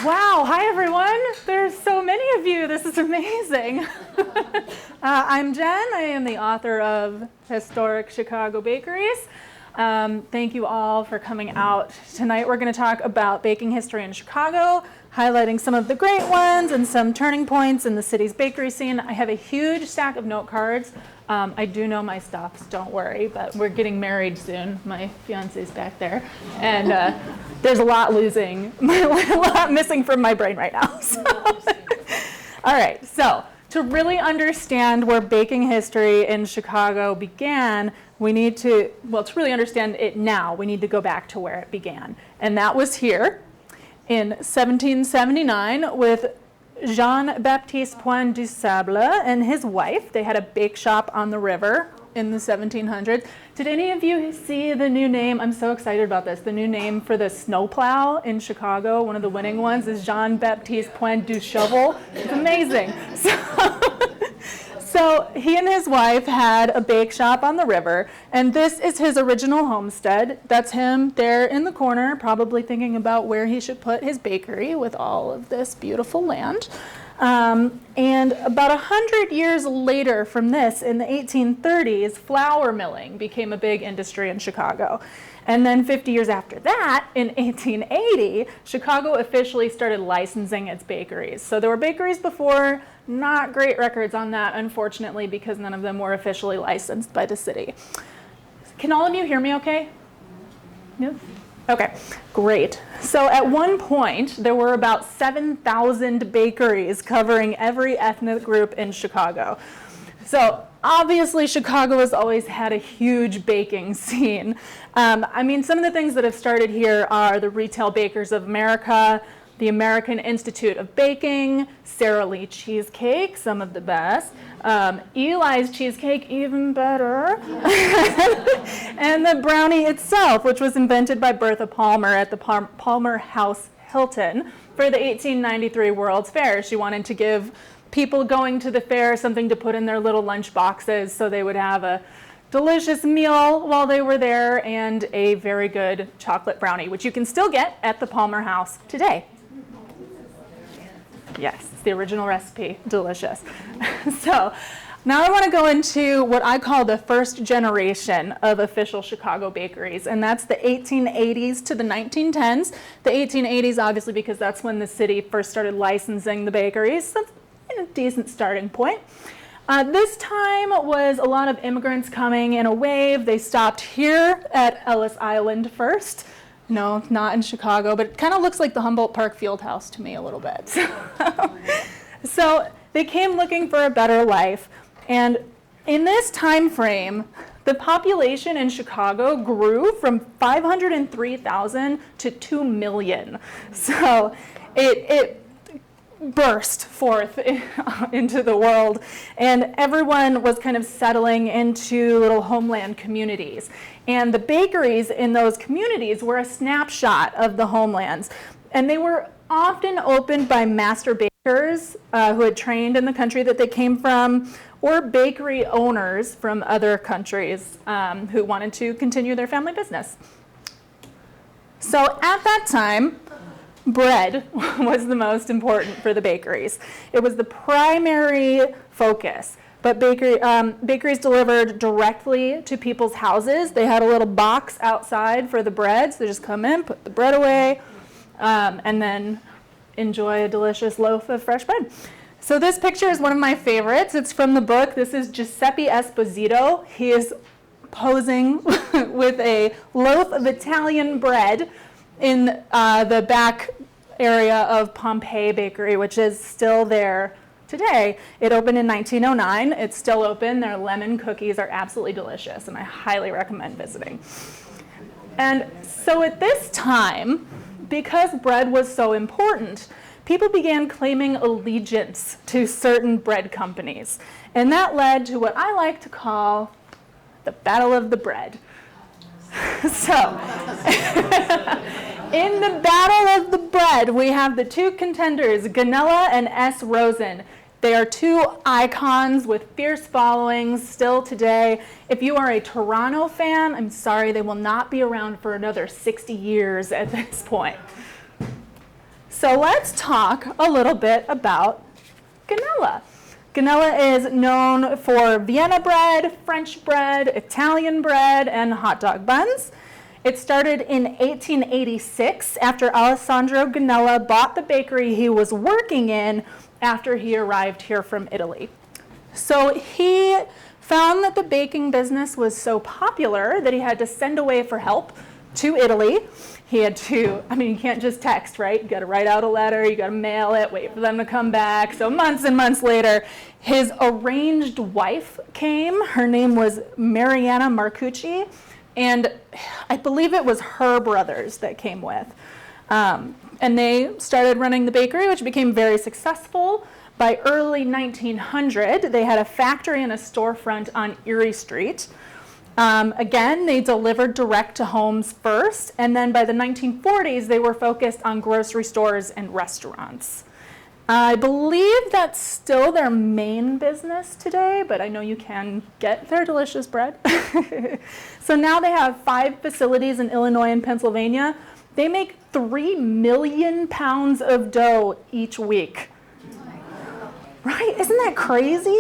Wow, hi everyone. There's so many of you. This is amazing. I'm Jen. I am the author of Historic Chicago Bakeries. Thank you all for coming out. Tonight we're going to talk about baking history in Chicago, highlighting some of the great ones and some turning points in the city's bakery scene. I have a huge stack of note cards. I do know my stops, don't worry, but we're getting married soon. My fiance's back there. And there's a lot missing from my brain right now. So. All right, so to really understand where baking history in Chicago began, we need to really understand it now, we need to go back to where it began. And that was here in 1779 with Jean-Baptiste Point du Sable and his wife. They had a bake shop on the river in the 1700s. Did any of you see the new name? I'm so excited about this. The new name for the snowplow in Chicago, one of the winning ones, is Jean-Baptiste Point du Shovel. It's amazing. So he and his wife had a bake shop on the river, and this is his original homestead. That's him there in the corner, probably thinking about where he should put his bakery with all of this beautiful land. And about 100 years later from this, in the 1830s, flour milling became a big industry in Chicago. And then 50 years after that, in 1880, Chicago officially started licensing its bakeries. So there were bakeries before, not great records on that, unfortunately, because none of them were officially licensed by the city. Can all of you hear me okay? No? Okay, great. So at one point, there were about 7,000 bakeries covering every ethnic group in Chicago. So obviously, Chicago has always had a huge baking scene. Some of the things that have started here are the Retail Bakers of America, the American Institute of Baking, Sara Lee Cheesecake, some of the best, Eli's Cheesecake, even better, and the brownie itself, which was invented by Bertha Palmer at the Palmer House Hilton for the 1893 World's Fair. She wanted to give people going to the fair something to put in their little lunch boxes so they would have a delicious meal while they were there and a very good chocolate brownie, which you can still get at the Palmer House today. Yes, it's the original recipe, delicious. So now I want to go into what I call the first generation of official Chicago bakeries, and that's the 1880s to the 1910s. The 1880s, obviously, because that's when the city first started licensing the bakeries. So that's a decent starting point. This time was a lot of immigrants coming in a wave. They stopped here at Ellis Island first. No, not in Chicago, but it kind of looks like the Humboldt Park Fieldhouse to me a little bit. So they came looking for a better life. And in this time frame, the population in Chicago grew from 503,000 to 2 million. So it burst forth into the world, and everyone was kind of settling into little homeland communities. And the bakeries in those communities were a snapshot of the homelands. And they were often opened by master bakers who had trained in the country that they came from, or bakery owners from other countries who wanted to continue their family business. So at that time, bread was the most important for the bakeries. It was the primary focus. But bakeries delivered directly to people's houses. They had a little box outside for the bread, so they just come in, put the bread away, and then enjoy a delicious loaf of fresh bread. So this picture is one of my favorites. It's from the book. This is Giuseppe Esposito. He is posing with a loaf of Italian bread in the back area of Pompeii Bakery, which is still there today. It opened in 1909. It's still open. Their lemon cookies are absolutely delicious, and I highly recommend visiting. And so at this time, because bread was so important, people began claiming allegiance to certain bread companies. And that led to what I like to call the Battle of the Bread. So, in the Battle of the Bread, we have the two contenders, Ganella and S. Rosen. They are two icons with fierce followings still today. If you are a Toronto fan, I'm sorry, they will not be around for another 60 years at this point. So let's talk a little bit about Ganella. Ganella is known for Vienna bread, French bread, Italian bread, and hot dog buns. It started in 1886 after Alessandro Ganella bought the bakery he was working in after he arrived here from Italy. So he found that the baking business was so popular that he had to send away for help to Italy. He had to, you can't just text, right? You got to write out a letter, you got to mail it, wait for them to come back. So months and months later, his arranged wife came. Her name was Mariana Marcucci, and I believe it was her brothers that came with. And they started running the bakery, which became very successful. By early 1900, they had a factory and a storefront on Erie Street. Again, they delivered direct to homes first, and then by the 1940s, they were focused on grocery stores and restaurants. I believe that's still their main business today, but I know you can get their delicious bread. So now they have 5 facilities in Illinois and Pennsylvania. They make 3 million pounds of dough each week. Right? Isn't that crazy?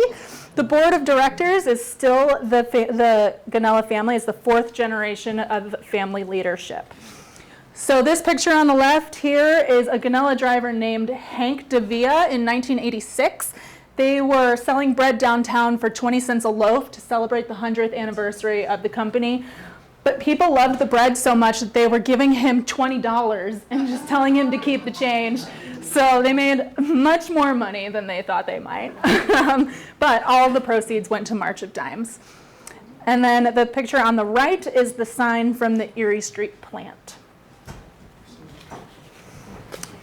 The board of directors is still the Ganella family. Is the 4th generation of family leadership. So this picture on the left here is a Ganella driver named Hank DeVia in 1986. They were selling bread downtown for 20 cents a loaf to celebrate the 100th anniversary of the company. But people loved the bread so much that they were giving him $20 and just telling him to keep the change. So they made much more money than they thought they might. But all of the proceeds went to March of Dimes. And then the picture on the right is the sign from the Erie Street plant.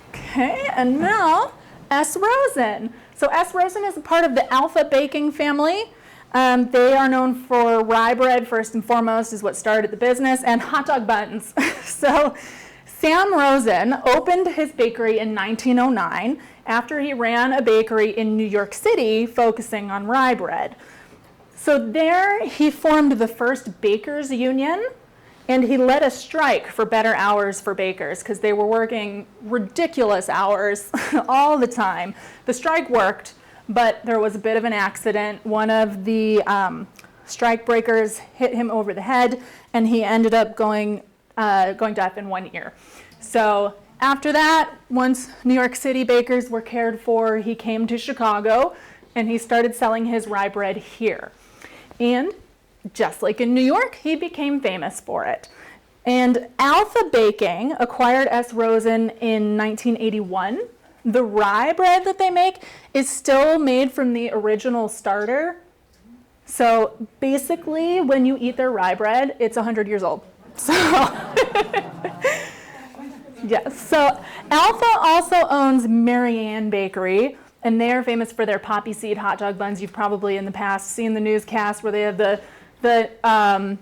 Okay, and now S. Rosen. So S. Rosen is a part of the Alpha Baking family. They are known for rye bread, first and foremost, is what started the business, and hot dog buns. So Sam Rosen opened his bakery in 1909 after he ran a bakery in New York City focusing on rye bread. So there he formed the first bakers union, and he led a strike for better hours for bakers because they were working ridiculous hours all the time. The strike worked, but there was a bit of an accident. One of the strike breakers hit him over the head, and he ended up going deaf in 1 ear. So after that, once New York City bakers were cared for, he came to Chicago, and he started selling his rye bread here. And just like in New York, he became famous for it. And Alpha Baking acquired S. Rosen in 1981. The rye bread that they make is still made from the original starter. So basically, when you eat their rye bread, it's 100 years old. So, yes. So Alpha also owns Marianne Bakery, and they are famous for their poppy seed hot dog buns. You've probably in the past seen the newscast where they have the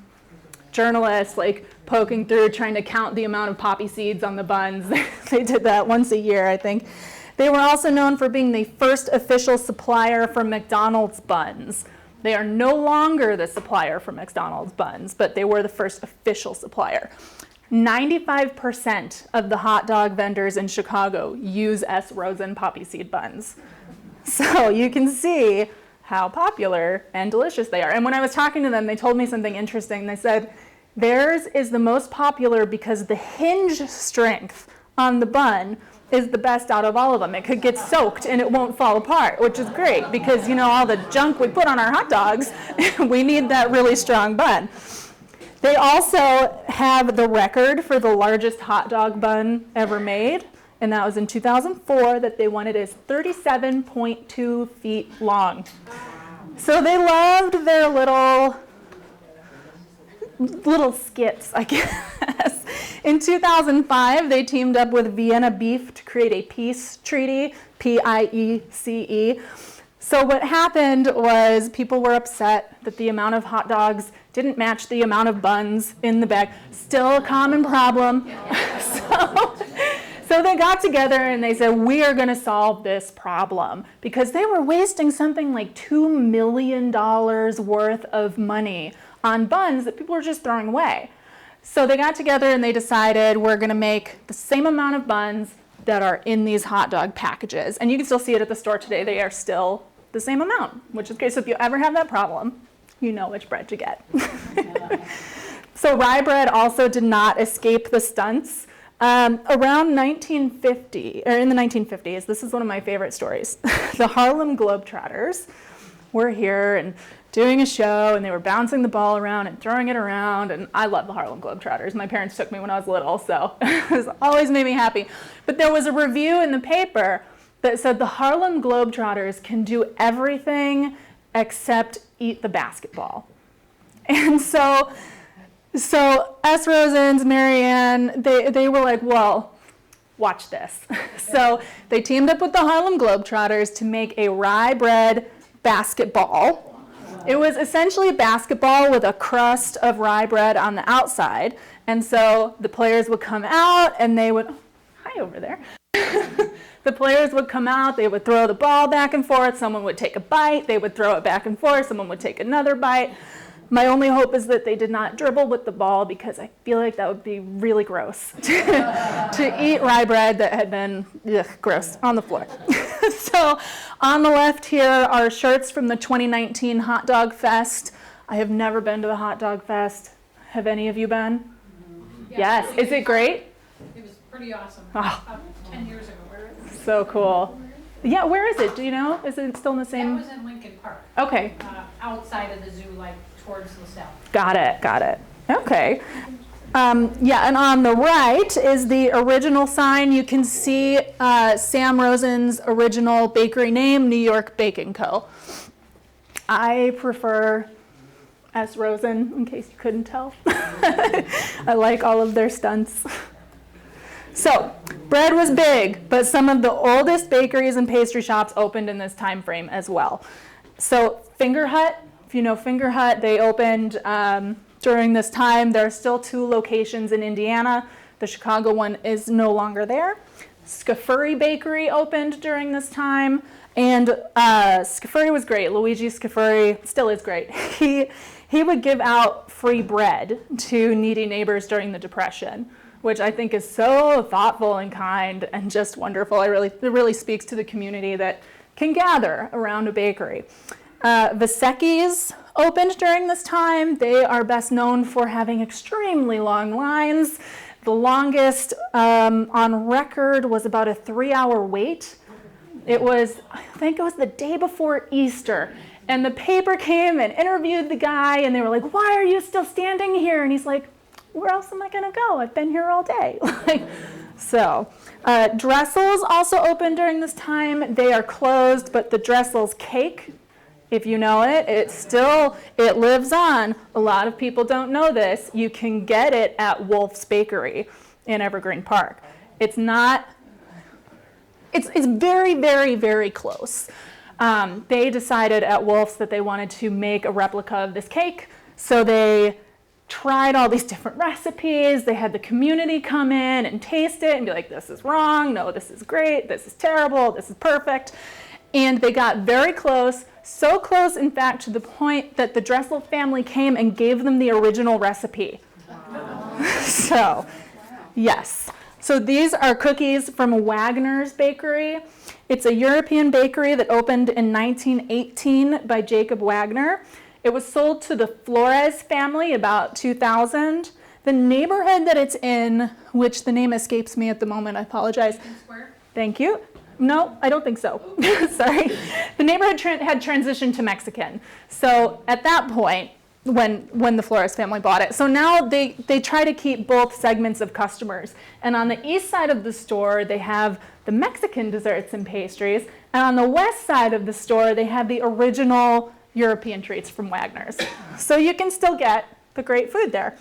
journalists like poking through trying to count the amount of poppy seeds on the buns. They did that once a year, I think. They were also known for being the first official supplier for McDonald's buns. They are no longer the supplier for McDonald's buns, but they were the first official supplier. 95% of the hot dog vendors in Chicago use S. Rosen poppy seed buns. So you can see how popular and delicious they are. And when I was talking to them, they told me something interesting. They said theirs is the most popular because the hinge strength on the bun is the best out of all of them. It could get soaked and it won't fall apart, which is great because, all the junk we put on our hot dogs, we need that really strong bun. They also have the record for the largest hot dog bun ever made, and that was in 2004 that they won. It is 37.2 feet long. So they loved their little skits, I guess. In 2005, they teamed up with Vienna Beef to create a peace treaty, P-I-E-C-E. So what happened was people were upset that the amount of hot dogs didn't match the amount of buns in the bag. Still a common problem. So they got together and they said, we are going to solve this problem because they were wasting something like $2 million worth of money on buns that people were just throwing away. So they got together and they decided we're going to make the same amount of buns, that are in these hot dog packages. And you can still see it at the store today. They are still the same amount, which is great. So if you ever have that problem, you know which bread to get. So rye bread also did not escape the stunts. Around 1950, or in the 1950s, this is one of my favorite stories. The Harlem Globetrotters were here and doing a show, and they were bouncing the ball around and throwing it around, and I love the Harlem Globetrotters. My parents took me when I was little, so it always made me happy. But there was a review in the paper that said the Harlem Globetrotters can do everything except eat the basketball. And so S. Rosens, Marianne, they were like, well, watch this. So they teamed up with the Harlem Globetrotters to make a rye bread basketball. It was essentially a basketball with a crust of rye bread on the outside. And so the players would come out and they would, hi over there. The players would come out, they would throw the ball back and forth, someone would take a bite, they would throw it back and forth, someone would take another bite. My only hope is that they did not dribble with the ball because I feel like that would be really gross to eat rye bread that had been gross on the floor. So on the left here are shirts from the 2019 Hot Dog Fest. I have never been to the Hot Dog Fest. Have any of you been? Yeah. Yes. Is it great? It was pretty awesome. Oh. About 10 years ago. So cool. Yeah, where is it? Do you know? Is it still in the same? That was in Lincoln Park. Okay. Outside of the zoo, like towards the south. Got it. Okay. Yeah, and on the right is the original sign. You can see Sam Rosen's original bakery name, New York Baking Co. I prefer S. Rosen, in case you couldn't tell. I like all of their stunts. So, bread was big, but some of the oldest bakeries and pastry shops opened in this time frame as well. So, Finger Hut, if you know Finger Hut, they opened during this time. There are still 2 locations in Indiana. The Chicago one is no longer there. Scafuri Bakery opened during this time, and Scafuri was great. Luigi Scafuri still is great. He would give out free bread to needy neighbors during the Depression, which I think is so thoughtful and kind and just wonderful. It really speaks to the community that can gather around a bakery. Vasecki's opened during this time. They are best known for having extremely long lines. The longest on record was about a 3-hour wait. I think it was the day before Easter. And the paper came and interviewed the guy, and they were like, "Why are you still standing here?" And he's like, "Where else am I going to go? I've been here all day." Dressel's also opened during this time. They are closed, but the Dressel's cake, if you know it, it lives on. A lot of people don't know this. You can get it at Wolf's Bakery in Evergreen Park. It's very, very, very close. They decided at Wolf's that they wanted to make a replica of this cake, so they tried all these different recipes. They had the community come in and taste it and be like, "This is wrong, no, this is great, this is terrible, this is perfect." And they got very close, so close, in fact, to the point that the Dressel family came and gave them the original recipe. So, yes. So these are cookies from Wagner's Bakery. It's a European bakery that opened in 1918 by Jacob Wagner. It was sold to the Flores family about 2000. The neighborhood that it's in, which the name escapes me at the moment, I apologize. Square? Thank you. No, I don't think so. Sorry. The neighborhood had transitioned to Mexican. So at that point, when the Flores family bought it. So now they try to keep both segments of customers. And on the east side of the store, they have the Mexican desserts and pastries. And on the west side of the store, they have the original European treats from Wagner's. So you can still get the great food there.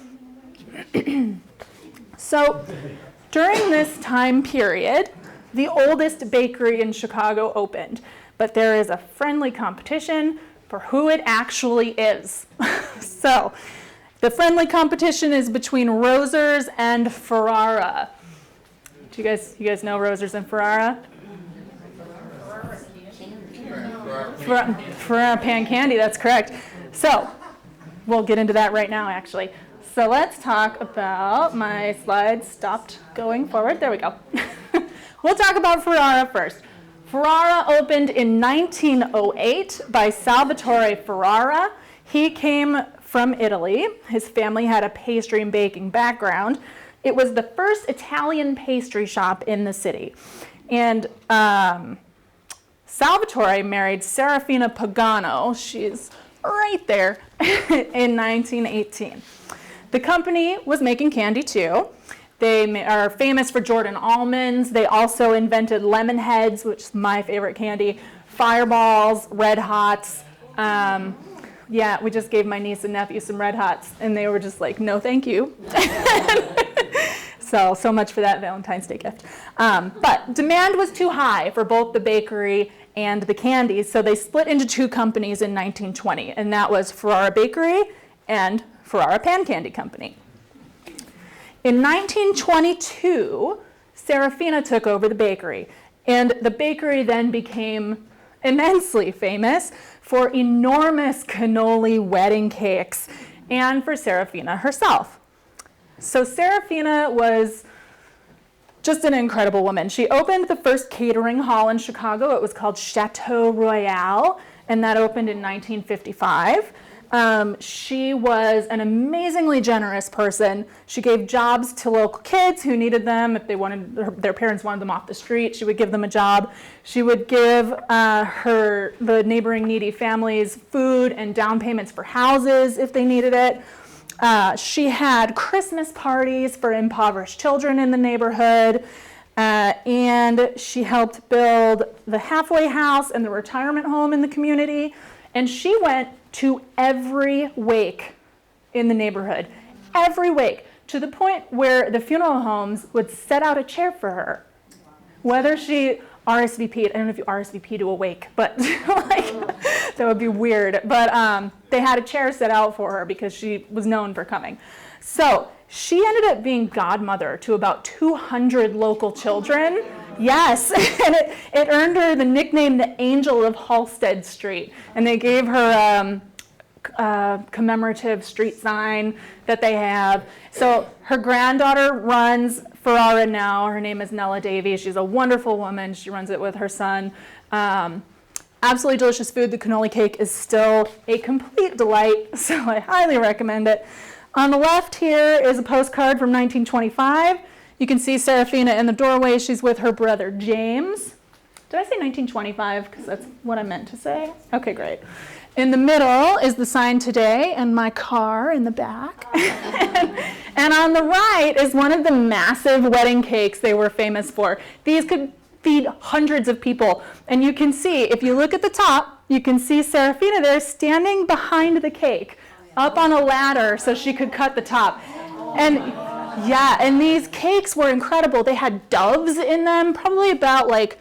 So during this time period, the oldest bakery in Chicago opened. But there is a friendly competition for who it actually is. So the friendly competition is between Roeser's and Ferrara. Do you guys know Roeser's and Ferrara? Ferrara pan candy, that's correct. So we'll get into that right now, actually. So let's talk about, my slides stopped going forward. There we go. we'll talk about Ferrara first. Ferrara opened in 1908 by Salvatore Ferrara. He came from Italy. His family had a pastry and baking background. It was the first Italian pastry shop in the city. And Salvatore married Serafina Pagano. She's right there in 1918. The company was making candy too. They are famous for Jordan almonds. They also invented lemon heads, which is my favorite candy, Fireballs, Red Hots. Yeah, we just gave my niece and nephew some Red Hots, and they were just like, no, thank you. So much for that Valentine's Day gift. But demand was too high for both the bakery and the candies, so they split into two companies in 1920, and that was Ferrara Bakery and Ferrara Pan Candy Company. In 1922, Serafina took over the bakery, and the bakery then became immensely famous for enormous cannoli wedding cakes and for Serafina herself. So Serafina was just an incredible woman. She opened the first catering hall in Chicago. It was called Chateau Royal, and that opened in 1955. She was an amazingly generous person. She gave jobs to local kids who needed them. If they wanted, their parents wanted them off the street, she would give them a job. She would give the neighboring needy families food and down payments for houses if they needed it. She had Christmas parties for impoverished children in the neighborhood. And she helped build the halfway house and the retirement home in the community. And she went to every wake in the neighborhood, every wake, to the point where the funeral homes would set out a chair for her. Whether she RSVP'd, I don't know if you RSVP to a wake, but like, that would be weird. But they had a chair set out for her because she was known for coming. So she ended up being godmother to about 200 local children. Yes, and it earned her the nickname the Angel of Halsted Street. And they gave her a commemorative street sign that they have. So her granddaughter runs Ferrara now. Her name is Nella Davies. She's a wonderful woman. She runs it with her son. Absolutely delicious food. The cannoli cake is still a complete delight, so I highly recommend it. On the left here is a postcard from 1925. You can see Serafina in the doorway. She's with her brother James. Did I say 1925? Because that's what I meant to say. Okay, great. In the middle is the sign today and my car in the back. And on the right is one of the massive wedding cakes they were famous for. These could feed hundreds of people. And you can see, if you look at the top, you can see Serafina there standing behind the cake, up on a ladder so she could cut the top. And yeah, and these cakes were incredible. They had doves in them, probably about like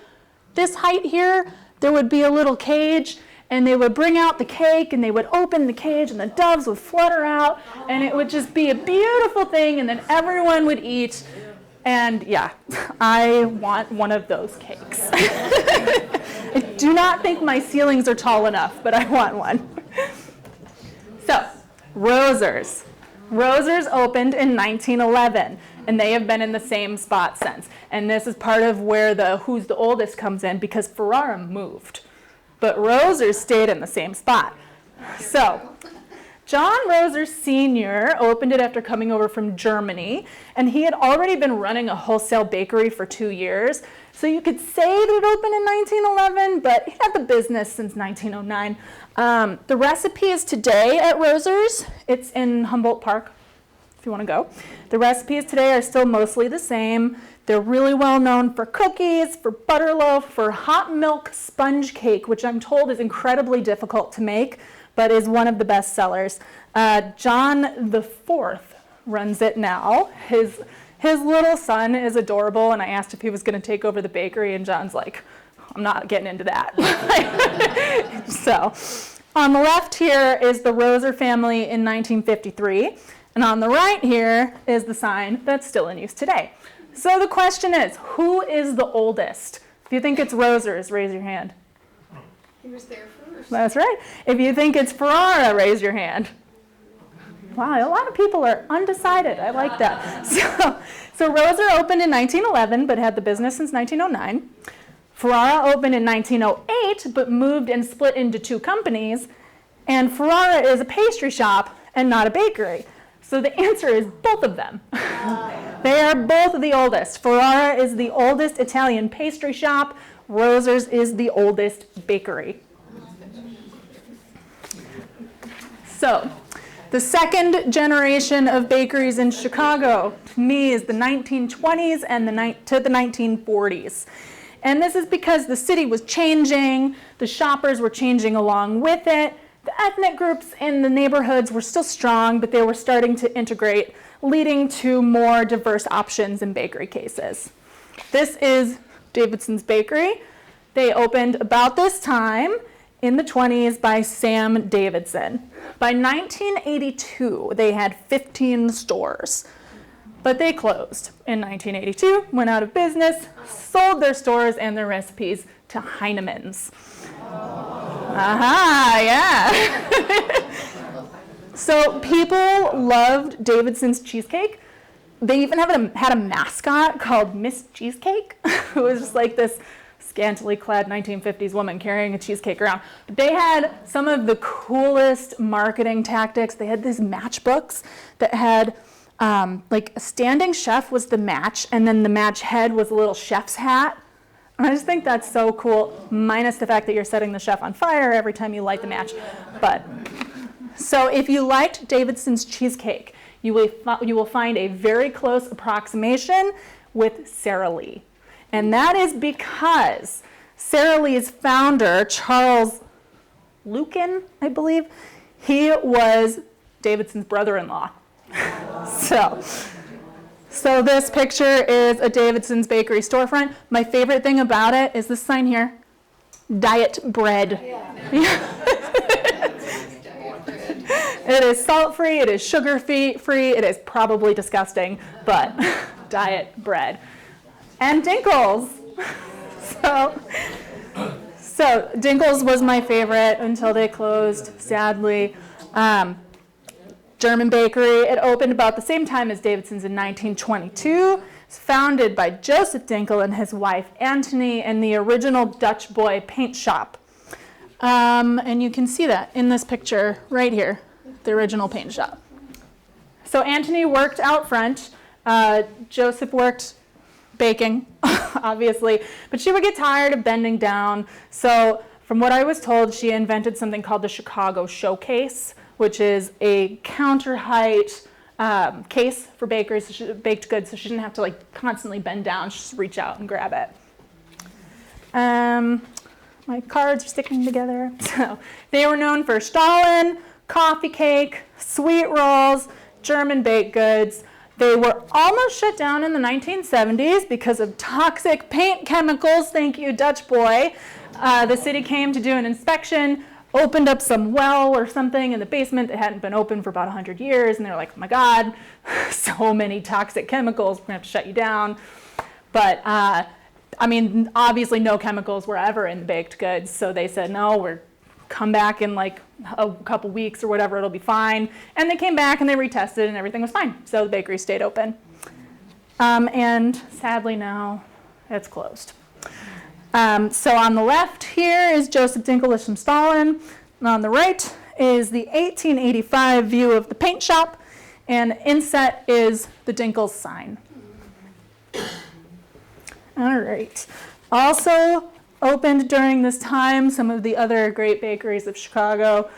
this height here. There would be a little cage, and they would bring out the cake, and they would open the cage, and the doves would flutter out, and it would just be a beautiful thing, and then everyone would eat. And yeah, I want one of those cakes. I do not think my ceilings are tall enough, but I want one. So, Roeser's. Roeser's opened in 1911, and they have been in the same spot since. And this is part of where the who's the oldest comes in, because Ferrara moved, but Roeser's stayed in the same spot. So, John Roeser Sr. opened it after coming over from Germany, and he had already been running a wholesale bakery for 2 years. So you could say that it opened in 1911, but he had the business since 1909. The recipe is today at Roeser's. It's in Humboldt Park, if you want to go. The recipes today are still mostly the same. They're really well known for cookies, for butterloaf, for hot milk sponge cake, which I'm told is incredibly difficult to make, but is one of the best sellers. John the Fourth runs it now. His little son is adorable, and I asked if he was going to take over the bakery, and John's like, I'm not getting into that. So, on the left here is the Roeser family in 1953, and on the right here is the sign that's still in use today. So the question is, who is the oldest? If you think it's Roeser's, raise your hand. He was there first. That's right. If you think it's Ferrara, raise your hand. Wow, a lot of people are undecided. I like that. So Roeser opened in 1911, but had the business since 1909. Ferrara opened in 1908, but moved and split into two companies. And Ferrara is a pastry shop and not a bakery. So the answer is both of them. They are both the oldest. Ferrara is the oldest Italian pastry shop. Roeser's is the oldest bakery. So the second generation of bakeries in Chicago, to me, is the 1920s and to the 1940s. And this is because the city was changing, the shoppers were changing along with it. The ethnic groups in the neighborhoods were still strong, but they were starting to integrate, leading to more diverse options in bakery cases. This is Davidson's Bakery. They opened about this time in the 20s by Sam Davidson. By 1982, they had 15 stores, but they closed in 1982, went out of business, sold their stores and their recipes to Heinemann's. Aha, yeah. So people loved Davidson's cheesecake. They even had a mascot called Miss Cheesecake, who was just like this scantily clad 1950s woman carrying a cheesecake around. But they had some of the coolest marketing tactics. They had these matchbooks that had like a standing chef was the match, and then the match head was a little chef's hat. And I just think that's so cool, minus the fact that you're setting the chef on fire every time you light the match. But so if you liked Davidson's cheesecake, you will find a very close approximation with Sara Lee. And that is because Sara Lee's founder, Charles Lucan, I believe, he was Davidson's brother-in-law. So this picture is a Davidson's Bakery storefront. My favorite thing about it is this sign here, diet bread. Yeah. It is salt-free, it is sugar-free, it is probably disgusting, but diet bread. And Dinkel's. So Dinkel's was my favorite until they closed, sadly. German bakery. It opened about the same time as Davidson's in 1922. It's founded by Joseph Dinkel and his wife Antony in the original Dutch boy paint shop. And you can see that in this picture right here, the original paint shop. So Antony worked out front. Joseph worked baking, obviously, but she would get tired of bending down. So from what I was told, she invented something called the Chicago Showcase, which is a counter height case for bakers, baked goods, so she didn't have to like constantly bend down, she just reach out and grab it. My cards are sticking together. So they were known for Stalin, coffee cake, sweet rolls, German baked goods. They were almost shut down in the 1970s because of toxic paint chemicals. Thank you, Dutch boy. The city came to do an inspection, opened up some well or something in the basement that hadn't been open for about 100 years, and they were like, oh my God, so many toxic chemicals, we're gonna have to shut you down. But I mean, obviously no chemicals were ever in the baked goods, so they said, no, we're come back in like a couple weeks or whatever, it'll be fine. And they came back and they retested and everything was fine. So the bakery stayed open. And sadly now it's closed. So on the left here is Joseph Dinkel from Stalin. And on the right is the 1885 view of the paint shop. And inset is the Dinkel sign. All right. Also opened during this time some of the other great bakeries of Chicago.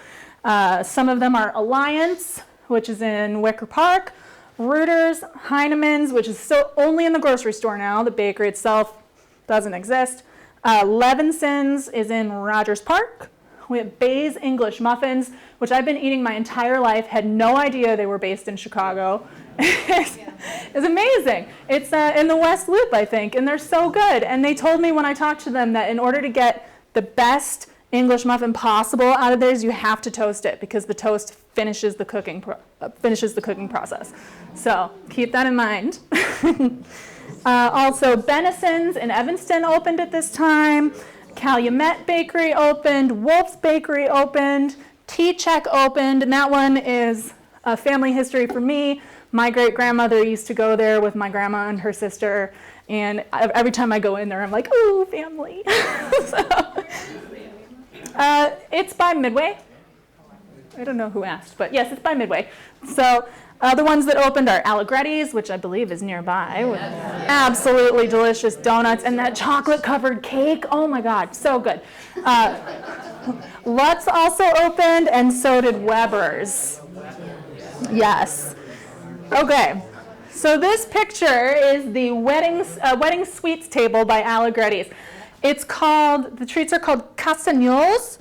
Some of them are Alliance, which is in Wicker Park, Reuter's, Heinemann's, which is still only in the grocery store now. The bakery itself doesn't exist. Levinson's is in Rogers Park. We have Bay's English Muffins, which I've been eating my entire life, had no idea they were based in Chicago. It's amazing. It's in the West Loop, I think, and they're so good. And they told me when I talked to them that in order to get the best English muffin possible out of theirs, you have to toast it because the toast finishes the cooking process. So keep that in mind. Also, Benison's in Evanston opened at this time. Calumet Bakery opened. Wolf's Bakery opened. Pticek opened, and that one is family history for me. My great-grandmother used to go there with my grandma and her sister, and every time I go in there, I'm like, ooh, family. It's by Midway. I don't know who asked, but yes, it's by Midway. So the ones that opened are Allegretti's, which I believe is nearby, with absolutely delicious donuts, and that chocolate-covered cake. Oh my God, so good. Lutz also opened, and so did Weber's. Yes. Okay. So this picture is the wedding sweets table by Allegretti's. The treats are called castagnoles.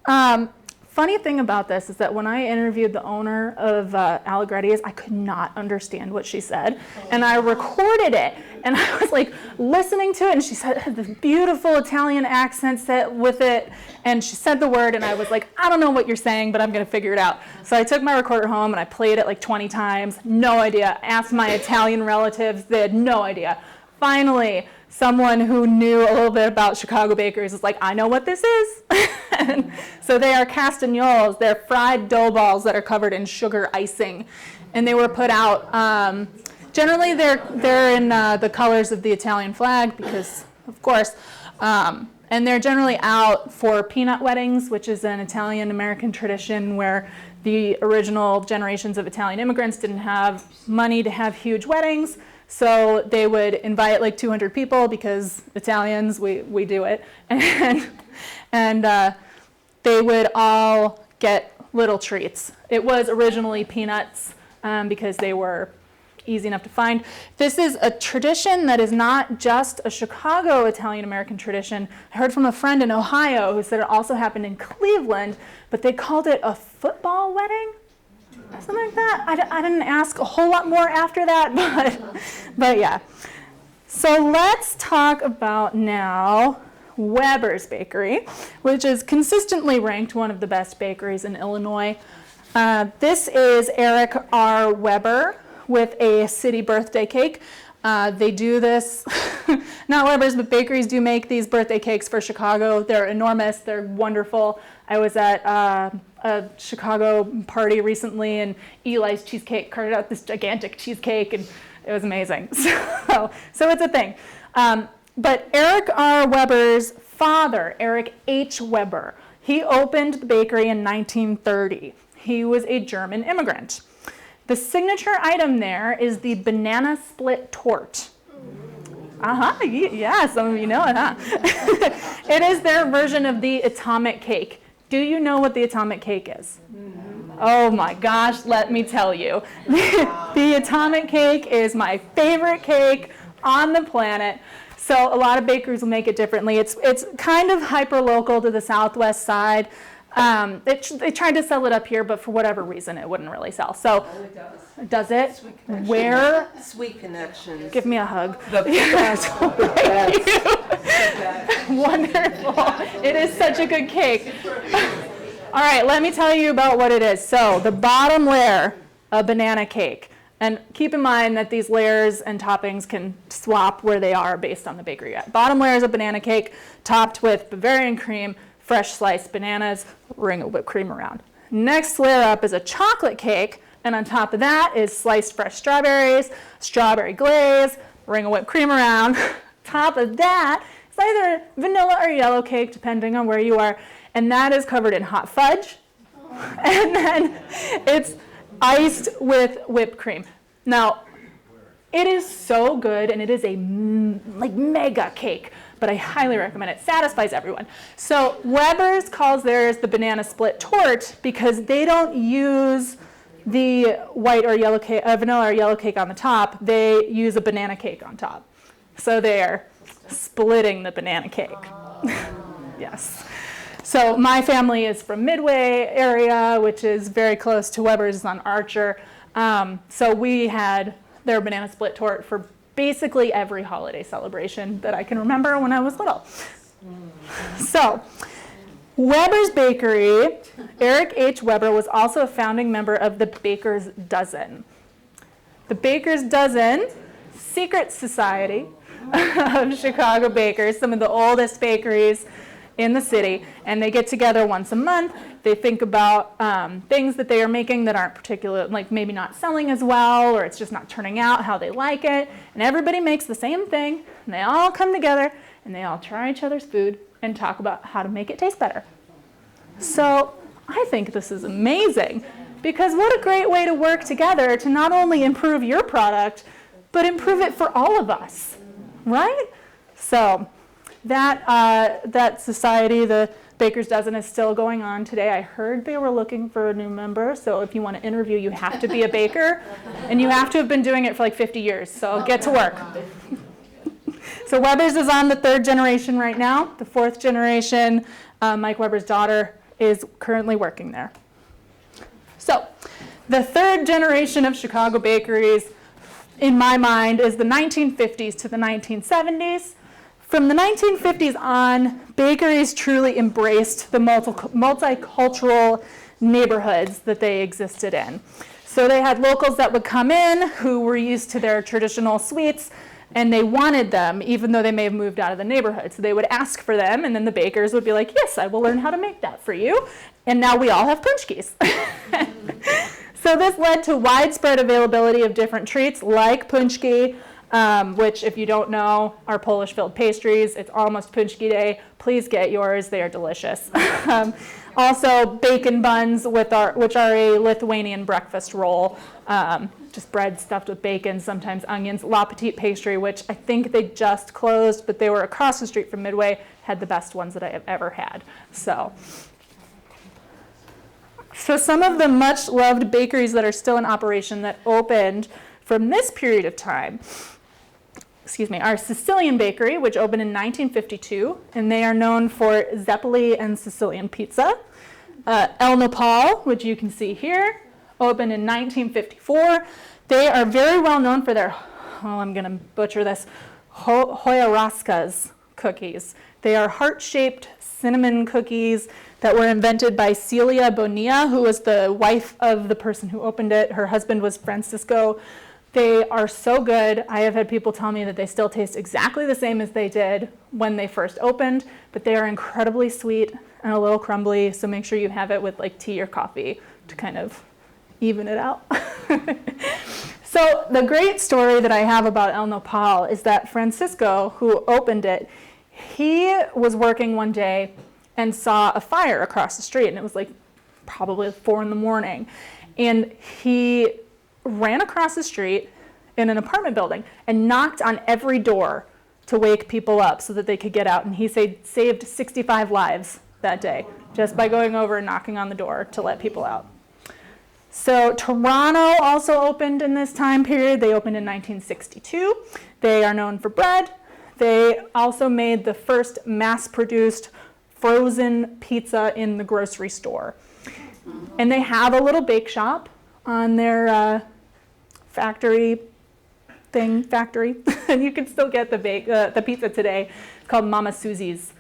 Funny thing about this is that when I interviewed the owner of Allegretti's, I could not understand what she said, and I recorded it, and I was like listening to it, and she said had this beautiful Italian accent set with it, and she said the word, and I was like, I don't know what you're saying, but I'm gonna figure it out. So I took my recorder home and I played it like 20 times, no idea. Asked my Italian relatives, they had no idea. Finally, someone who knew a little bit about Chicago bakeries was like, I know what this is. And so they are castagnoles. They're fried dough balls that are covered in sugar icing. And they were put out, generally they're in the colors of the Italian flag because, of course, and they're generally out for peanut weddings, which is an Italian-American tradition where the original generations of Italian immigrants didn't have money to have huge weddings. So they would invite like 200 people because Italians, we do it. And they would all get little treats. It was originally peanuts because they were easy enough to find. This is a tradition that is not just a Chicago Italian-American tradition. I heard from a friend in Ohio who said it also happened in Cleveland, but they called it a football wedding. Something like that. I didn't ask a whole lot more after that, but yeah. So let's talk about now Weber's Bakery, which is consistently ranked one of the best bakeries in Illinois. This is Eric R. Weber with a city birthday cake. They do this, not Weber's, but bakeries do make these birthday cakes for Chicago. They're enormous, they're wonderful. I was at a Chicago party recently, and Eli's Cheesecake carted out this gigantic cheesecake, and it was amazing. So it's a thing. But Eric R. Weber's father, Eric H. Weber, he opened the bakery in 1930. He was a German immigrant. The signature item there is the banana split torte. Yeah, some of you know it, huh? It is their version of the atomic cake. Do you know what the atomic cake is? Oh my gosh, let me tell you. The atomic cake is my favorite cake on the planet. So a lot of bakeries will make it differently. It's kind of hyper-local to the southwest side. They tried to sell it up here, but for whatever reason, it wouldn't really sell. So, Oh, it does. does it? Sweet Connection. Where? Sweet Connections. Give me a hug. The best. Thank you. Wonderful. It is such a good cake. All right, let me tell you about what it is. So the bottom layer, a banana cake. And keep in mind that these layers and toppings can swap where they are based on the bakery you're at. Bottom layer is a banana cake topped with Bavarian cream, fresh sliced bananas, ring of whipped cream around. Next layer up is a chocolate cake, and on top of that is sliced fresh strawberries, strawberry glaze, ring of whipped cream around. Top of that is either vanilla or yellow cake, depending on where you are, and that is covered in hot fudge. And then it's iced with whipped cream. Now, it is so good, and it is a mega cake, but I highly recommend it. Satisfies everyone. So Weber's calls theirs the banana split torte because they don't use the white or yellow cake, vanilla or yellow cake on the top. They use a banana cake on top. So they're splitting the banana cake. Yes. So my family is from Midway area, which is very close to Weber's on Archer. So we had their banana split torte for basically every holiday celebration that I can remember when I was little. So Weber's Bakery, Eric H. Weber was also a founding member of the Baker's Dozen. The Baker's Dozen, secret society of Chicago bakers, some of the oldest bakeries in the city, and they get together once a month. They think about things that they are making that aren't particular, like maybe not selling as well, or it's just not turning out how they like it. And everybody makes the same thing, and they all come together, and they all try each other's food and talk about how to make it taste better. So I think this is amazing, because what a great way to work together to not only improve your product, but improve it for all of us, right? So that society, the Baker's Dozen, is still going on today. I heard they were looking for a new member, so if you want to interview, you have to be a baker, and you have to have been doing it for like 50 years, so get to work. So Weber's is on the 3rd generation right now. The 4th generation, Mike Weber's daughter, is currently working there. So the 3rd generation of Chicago bakeries, in my mind, is the 1950s to the 1970s. From the 1950s on, bakeries truly embraced the multicultural neighborhoods that they existed in. So they had locals that would come in who were used to their traditional sweets, and they wanted them, even though they may have moved out of the neighborhood. So they would ask for them, and then the bakers would be like, yes, I will learn how to make that for you. And now we all have pączkis. So this led to widespread availability of different treats like pączki, which, if you don't know, are Polish-filled pastries. It's almost pączki day. Please get yours. They are delicious. Also, bacon buns, which are a Lithuanian breakfast roll. Just bread stuffed with bacon, sometimes onions. La Petite pastry, which I think they just closed, but they were across the street from Midway, had the best ones that I have ever had. So some of the much-loved bakeries that are still in operation that opened from this period of time, are Sicilian Bakery, which opened in 1952, and they are known for zeppole and Sicilian pizza. El Nopal, which you can see here, opened in 1954. They are very well known for their, I'm going to butcher this, hojaraskas cookies. They are heart-shaped cinnamon cookies that were invented by Celia Bonilla, who was the wife of the person who opened it. Her husband was Francisco. They are so good. I have had people tell me that they still taste exactly the same as they did when they first opened, but they are incredibly sweet and a little crumbly, so make sure you have it with like tea or coffee to kind of even it out. So the great story that I have about El Nopal is that Francisco, who opened it, he was working one day and saw a fire across the street, and it was like probably 4 a.m. And he ran across the street in an apartment building and knocked on every door to wake people up so that they could get out. And he saved 65 lives that day just by going over and knocking on the door to let people out. So Toronto also opened in this time period. They opened in 1962. They are known for bread. They also made the first mass-produced frozen pizza in the grocery store. And they have a little bake shop on their factory, and you can still get the pizza today. It's called Mama Susie's.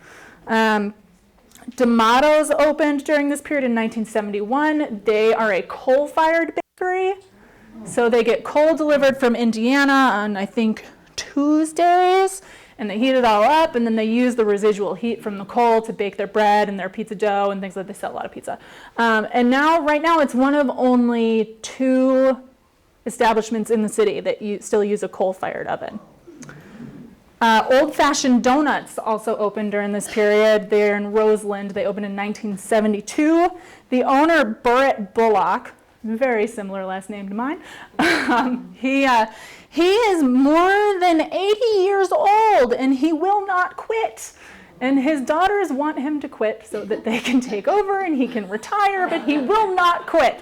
D'Amato's opened during this period in 1971. They are a coal-fired bakery. So they get coal delivered from Indiana on, I think, Tuesdays, and they heat it all up, and then they use the residual heat from the coal to bake their bread and their pizza dough and things like that. They sell a lot of pizza. And right now, it's one of only 2 establishments in the city that still use a coal-fired oven. Old-fashioned donuts also opened during this period. They're in Roseland. They opened in 1972. The owner, Burrett Bullock, very similar last name to mine, he is more than 80 years old, and he will not quit. And his daughters want him to quit so that they can take over and he can retire, but he will not quit.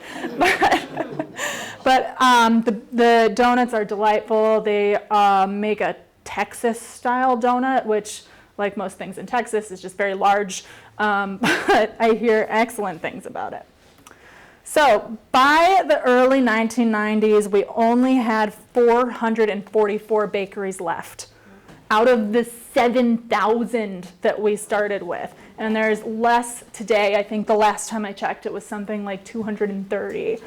But the donuts are delightful. They make a Texas-style donut, which, like most things in Texas, is just very large. But I hear excellent things about it. So by the early 1990s, we only had 444 bakeries left out of the 7,000 that we started with. And there's less today. I think the last time I checked, it was something like 230.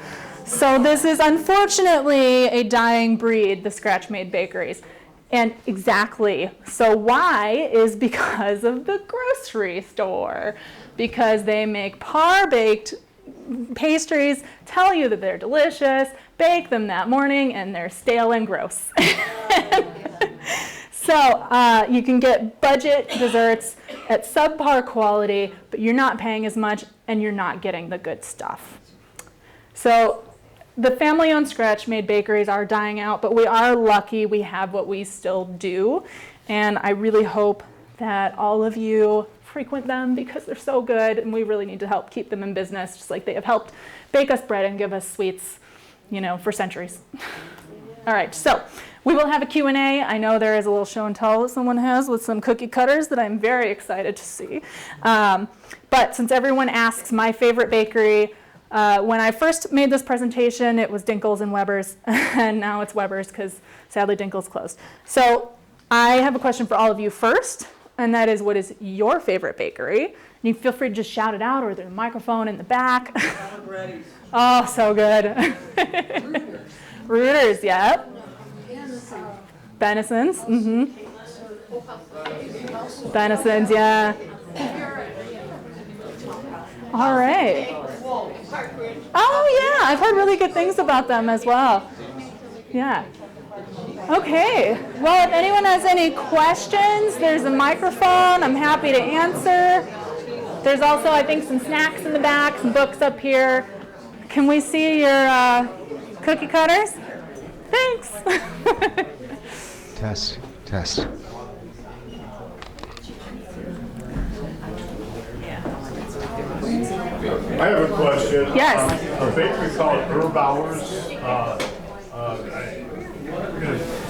So this is unfortunately a dying breed, the scratch-made bakeries. And exactly. So why is because of the grocery store. Because they make par-baked pastries, tell you that they're delicious, bake them that morning, and they're stale and gross. So you can get budget desserts at subpar quality, but you're not paying as much, and you're not getting the good stuff. So the family-owned scratch-made bakeries are dying out, but we are lucky we have what we still do. And I really hope that all of you frequent them because they're so good, and we really need to help keep them in business, just like they have helped bake us bread and give us sweets, you know, for centuries. All right, so we will have a Q&A. I know there is a little show and tell that someone has with some cookie cutters that I'm very excited to see. But since everyone asks my favorite bakery, when I first made this presentation, it was Dinkel's and Weber's, and now it's Weber's because sadly Dinkel's closed. So I have a question for all of you first, and that is, what is your favorite bakery? And you feel free to just shout it out, or there's a microphone in the back. Oh, so good. Rooters, yep. Benison's, Benison's, yeah. All right. Oh yeah, I've heard really good things about them as well. Yeah. Okay. Well, if anyone has any questions, there's a microphone. I'm happy to answer. There's also, I think, some snacks in the back, some books up here. Can we see your cookie cutters? Thanks. Test. I have a question. Yes. A bakery called Herbauer's.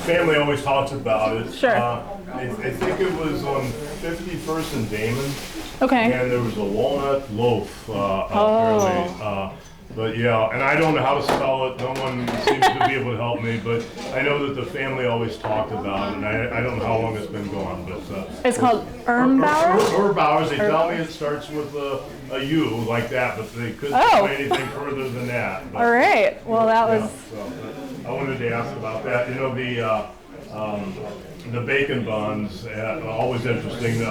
Family always talks about it. Sure. I think it was on 51st and Damon. Okay. And there was a walnut loaf apparently. But yeah, and I don't know how to spell it. No one seems to be able to help me. But I know that the family always talked about it, and I don't know how long it's been gone. But It's called Herbauer's? Herbauer's. They tell me it starts with a U like that, but they couldn't say anything further than that. But, All right. Well, that was. yeah, so, I wanted to ask about that. You know, the bacon buns, always interesting.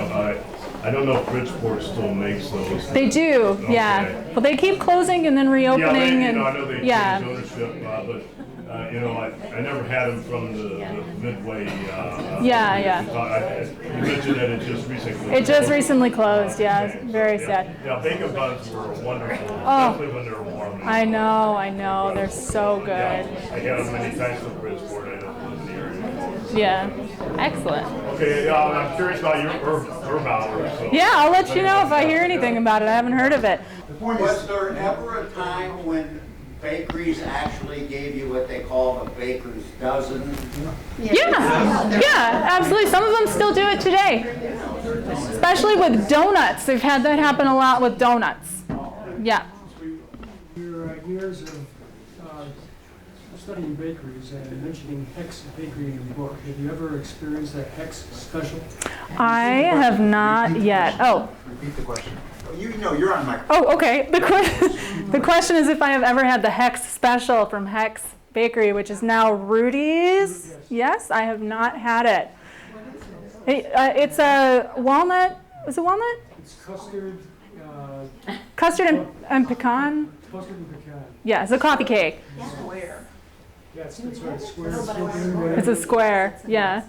I don't know if Bridgeport still makes those. They do, yeah. Okay. Well, they keep closing and then reopening. Yeah, and I know they yeah. changed ownership, but I never had them from the Midway. Yeah. You mentioned that it just recently. It just recently closed, yeah. Very sad. Yeah, bacon buns were wonderful, especially when they're warm. I know. They're so good. I had them many times from Bridgeport. I don't live in the area. Yeah. Excellent. Okay, I'm curious about your Herbauer. So. Yeah, I'll let you know if I hear anything about it. I haven't heard of it. Was there ever a time when bakeries actually gave you what they call a baker's dozen? Yeah, absolutely. Some of them still do it today, especially with donuts. They've had that happen a lot with donuts. Yeah. Your years of studying bakeries and mentioning Hex Bakery in your book, have you ever experienced that Hex special? I have not yet. Oh. Repeat the question. You're on microphone. Oh, okay. The question is if I have ever had the Hex special from Hex Bakery, which is now Rudy's. Yes, I have not had it. It's a walnut. Is it walnut? It's custard. Custard and pecan. Custard and pecan. Yeah, it's a coffee cake. Yeah, that's right. Square. It's a square. Yeah.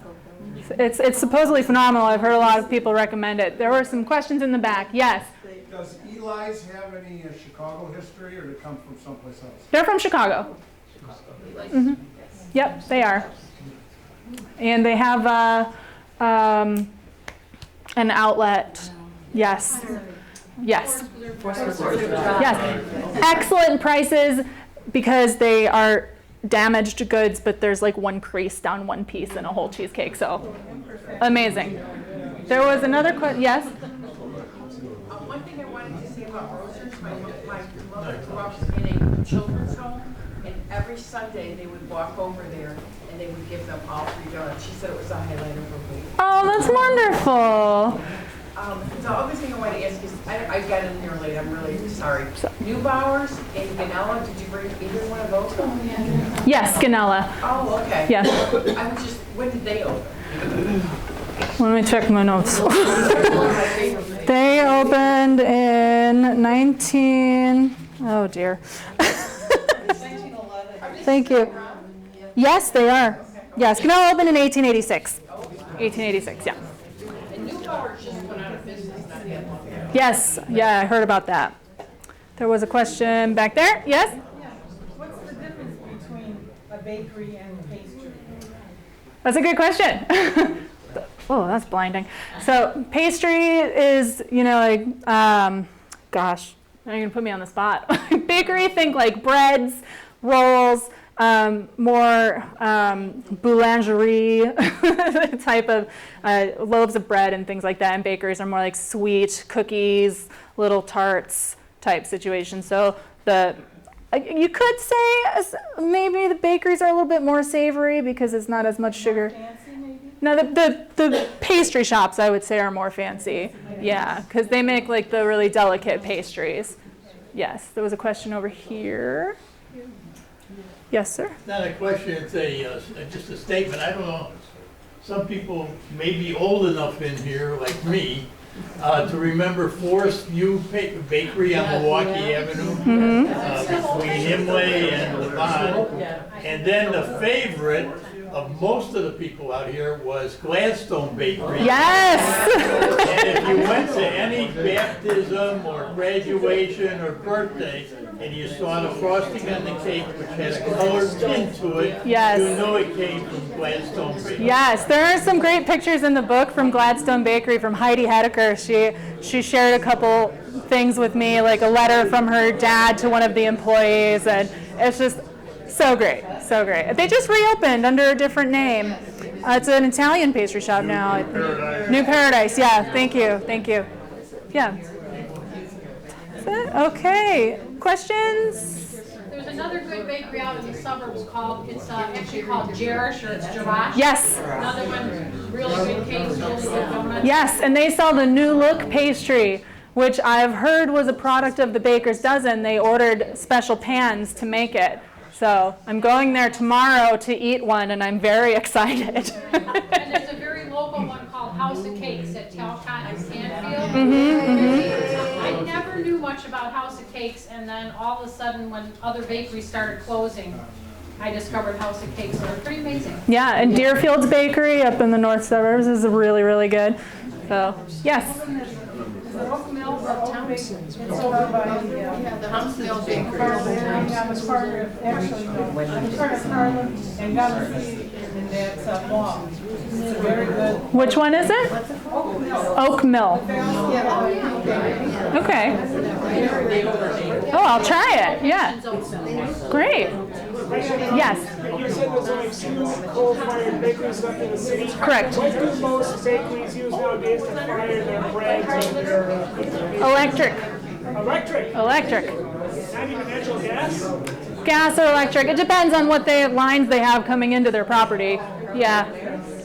It's supposedly phenomenal. I've heard a lot of people recommend it. There were some questions in the back. Yes. Does Eli's have any Chicago history, or do they come from someplace else? They're from Chicago. Mm-hmm. Yep, they are. And they have an outlet. Yes. Yes. Yes. Excellent prices because they are damaged goods, but there's like one crease down one piece in a whole cheesecake. So amazing. There was another question. Yes? One thing I wanted to say about Roeser's, my mother grew up in a children's home, and every Sunday they would walk over there and they would give them all free donuts. She said it was a highlight of her week. Oh, that's wonderful. The other thing I want to ask is, I got in here late, I'm really sorry. Neubauer's and Ganella, did you bring either one of those? Yes, Ganella. Oh, okay. Yeah. I was just, when did they open? Let me check my notes. They opened in 19, oh dear. Thank you. Yes, they are. Yes, Ganella opened in 1886. 1886, yeah. And Neubauer's just went out of business not that long ago. Yes, yeah, I heard about that. There was a question back there. Yes? What's the difference between a bakery and a pastry? That's a good question. Oh, that's blinding. So pastry is, you know, like, gosh, now you're gonna put me on the spot. Bakery, think like breads, rolls, more boulangerie type of loaves of bread and things like that. And bakeries are more like sweet cookies, little tarts type situation. So you could say maybe the bakeries are a little bit more savory because it's not as much sugar. Fancy, maybe? No, the pastry shops I would say are more fancy. Yeah, because they make like the really delicate pastries. Yes, there was a question over here. Yes, sir. It's not a question, it's just a statement. I don't know, some people may be old enough in here, like me, to remember Forest View Bakery on Milwaukee Avenue, between Imlay and Levant. And then the favorite of most of the people out here was Gladstone Bakery. Yes! And if you went to any baptism or graduation or birthday, and you saw the frosting on the cake, which had a colored tint to it, Yes. you know it came from Gladstone Bakery. Yes, there are some great pictures in the book from Gladstone Bakery from Heidi Hedeker. She shared a couple things with me, like a letter from her dad to one of the employees, and it's just so great, so great. They just reopened under a different name. It's an Italian pastry shop now. New Paradise, yeah, thank you. Yeah. That's it? Okay, questions? There's another good bakery out in the suburbs it's actually called Jerish, or it's Jerash. Yes. Another one, really good cakes, really good donuts. Yes, and they sell the New Look pastry, which I've heard was a product of the Baker's Dozen. They ordered special pans to make it. So I'm going there tomorrow to eat one, and I'm very excited. And there's a very local one called House of Cakes at Talcott and Stanfield. I never knew much about House of Cakes, and then all of a sudden, when other bakeries started closing, I discovered House of Cakes. They're pretty amazing. Yeah, and Deerfield's Bakery up in the north suburbs is really, really good. So, yes. Oak Mill or Oak Bakery? It's over by The House Mill Bakery. I was part of, actually, no, I was part of Harlem and got to see in that mall. It's a very good. Which one is it? Oak Mill. Oak Mill. Okay. Oh, I'll try it. Yeah. Great. Yes. You said there's only 2 coal-fired bakeries left in the city. Correct. What do most bakeries use nowadays to fire their breads and their Electric. electric? Not even natural gas? Gas or electric. It depends on what lines they have coming into their property. Yeah.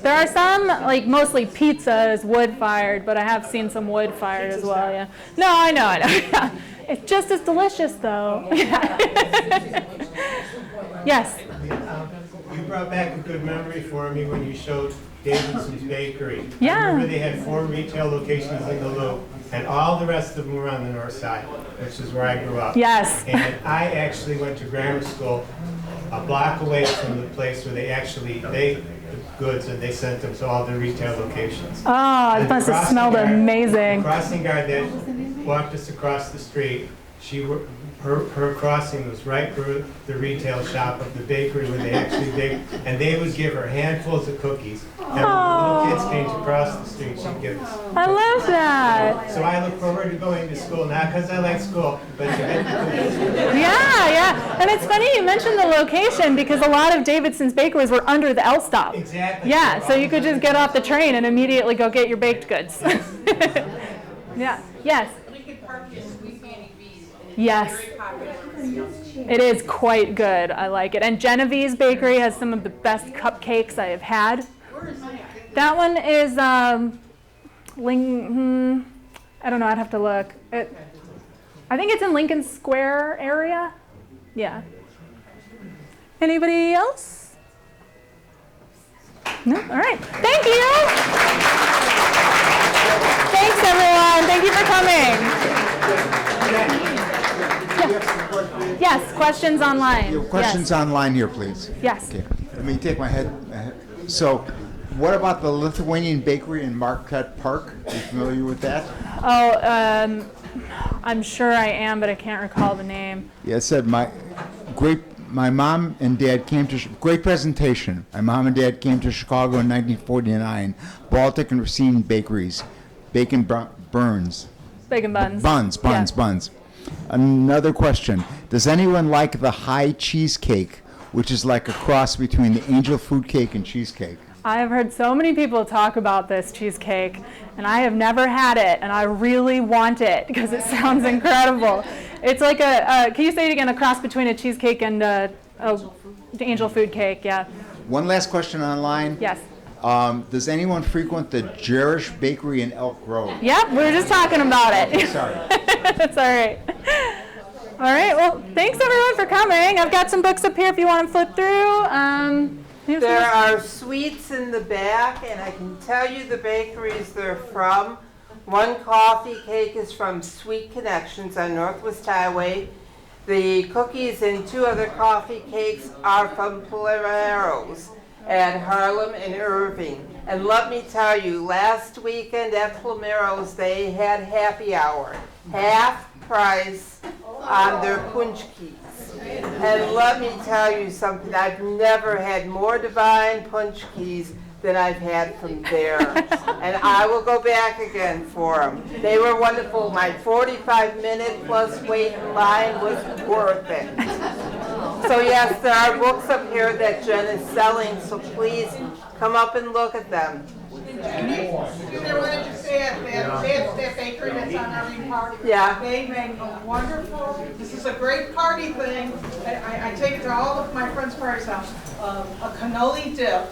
There are some, like mostly pizza is wood-fired, but I have seen some wood-fired as well, yeah. No, I know. Yeah. It's just as delicious, though. Yes. You brought back a good memory for me when you showed Davidson's Bakery. Yeah. I remember they had 4 retail locations in the Loop, and all the rest of them were on the north side, which is where I grew up. Yes. And I actually went to grammar school a block away from the place where they goods, and they sent them to all the retail locations. Oh, it must have smelled amazing. The crossing guard that walked us across the street, her crossing was right through the retail shop of the bakery where they actually baked, and they would give her handfuls of cookies. And when little kids came to cross the street, she'd give us. I love that. So I look forward to going to school, not because I like school, but to get the cookies. Yeah. And it's funny you mentioned the location because a lot of Davidson's bakeries were under the L stop. Exactly. Yeah, so you could just get off the train and immediately go get your baked goods. Yeah. Yes. Lincoln Park is Sweet Fanny B's. Yes. Very popular with young. It is quite good. I like it. And Genevieve's Bakery has some of the best cupcakes I have had. Where is that? That one is, I don't know, I'd have to look. I think it's in Lincoln Square area. Yeah. Anybody else? No? All right. Thank you. Thanks, everyone. Thank you for coming. Yeah. Yes, questions online. Questions online here, please. Yes. Okay. Let me take my head. So, what about the Lithuanian Bakery in Marquette Park? Are you familiar with that? Oh, I'm sure I am, but I can't recall the name. Yeah, it said my mom and dad came to, great presentation. My mom and dad came to Chicago in 1949. Baltic and Racine Bakeries. Bacon buns. Bacon buns. Buns. Another question. Does anyone like the high cheesecake, which is like a cross between the angel food cake and cheesecake? I've heard so many people talk about this cheesecake, and I have never had it, and I really want it because it sounds incredible. It's like can you say it again, a cross between a cheesecake and the angel food cake, yeah. One last question online. Yes. Does anyone frequent the Jerish Bakery in Elk Grove? Yep, we were just talking about it. Sorry. That's all right. All right, well, thanks everyone for coming. I've got some books up here if you want to flip through. There are sweets in the back, and I can tell you the bakeries they're from. One coffee cake is from Sweet Connections on Northwest Highway. The cookies and two other coffee cakes are from Polero's at Harlem and Irving. And let me tell you, last weekend at Polero's they had happy hour, half price on their pączki. And let me tell you something, I've never had more divine pączkis than I've had from there. And I will go back again for them. They were wonderful. My 45-minute plus wait in line was worth it. So yes, there are books up here that Jen is selling, so please come up and look at them. There wanted to say that bakery that's on Irving Park. Yeah. They make a wonderful, this is a great party thing. I take it to all of my friends' parties now. A cannoli dip.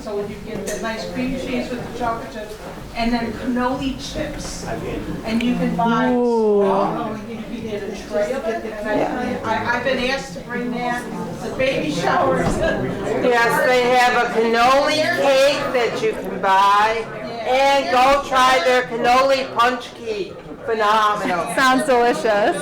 So you get the nice cream cheese with the chocolate chips, and then cannoli chips. And you can buy, you get a tray of it. I've been asked to bring that to baby showers. Yes, they have a cannoli cake that you can buy, and go try their cannoli pączki. Phenomenal. Sounds delicious.